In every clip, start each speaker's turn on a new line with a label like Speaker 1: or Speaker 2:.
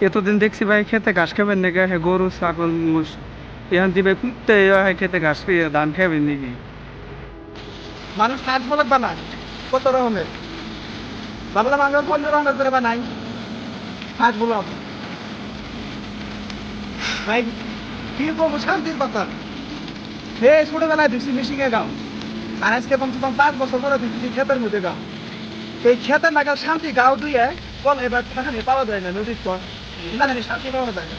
Speaker 1: এতদিন দেখছি ভাই খেতে ঘাস খাবেন নাকি হ্যাঁ গরু ছাগল মোষ এখন দিবে কুত্তে হয় খেতে ঘাস খেয়ে ধান খাবেন নাকি
Speaker 2: মানুষ কাজ বলে বানায় কত রকমের ভাবলাম আমি 15 রান্না করে বানাই কাজ বলো ভাই কি বলবো শান্তির কথা হে ছোটবেলায় দিচ্ছি মিশিংয়ে গাও আর আজকে কমসে কম 5 বছর ধরে দিচ্ছি ক্ষেতের মধ্যে গাও এই ক্ষেতের নাগাল শান্তি গাও দুইয়ে বল এবার সেখানে পাওয়া যায় না নদীর পর জানি শান্তি পাওয়া যায় না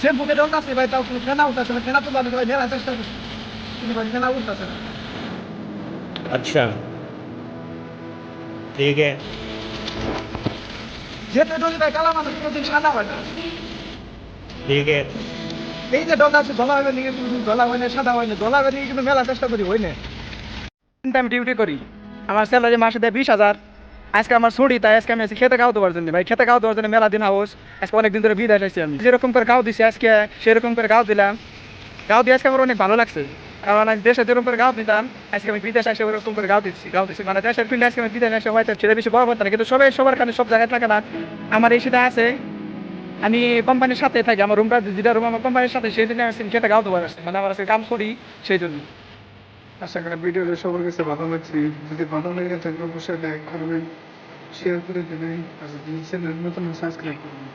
Speaker 2: সে বুকে ডল আছে ভাই তাও কোনো ফেনা উঠতেছে না ফেনা তো আমি ভাই মেলা চেষ্টা করছি কিন্তু ভাই ফেনা উঠতেছে না
Speaker 3: अच्छा ठीक है
Speaker 2: যেতে ডলি ভাই কালা মানুষ কোনোদিন সাদা হয় না
Speaker 3: ठीक है
Speaker 2: এই যে ডল আছে ধলা হবে নিয়ে ধলা হয় না সাদা হয় না ধলা হবে নিয়ে কিন্তু মেলা চেষ্টা করি হয় না আমি ডিউটি করি আমার স্যালারি মাসে দেয় 20,000 আজকে আমার ছুটি তাই আজকে আমি আছি খেতে গাও দেওয়ার জন্য ভাই খেতে গাও দেওয়ার জন্য মেলা দিন হাউস আজকে অনেকদিন ধরে বিদায় আসছি আমি যেরকম করে গাও দিছি আজকে সেরকম করে গাও দিলাম গাও দিয়ে আজকে আমার অনেক ভালো লাগছে কারণ আমি দেশে যেরকম করে গাও দিতাম আজকে আমি বিদেশে এসে ওরকম করে গাও দিচ্ছি মানে দেশের ফিল্ডে আজকে আমি বিদেশে এসে হয়তো সেটা বেশি বড় হতো না কিন্তু সবার কারণে সব জায়গায় থাকে না আমার এই সেটা আছে আমি কোম্পানির সাথে থাকি আমার রুমটা যেটা রুম আমার কোম্পানির সাথে সেই জন্য আমি খেতে গাও দেওয়ার আসছে মানে আমার আজকে কাম করি সেই জন্য
Speaker 1: আশা করি ভিডিওটা সবার কাছে ভালো লাগছে যদি ভালো লেগে থাকে অবশ্যই লাইক করবেন শেয়ার করে দেবেন আর যদি চ্যানেল নতুন সাবস্ক্রাইব করবেন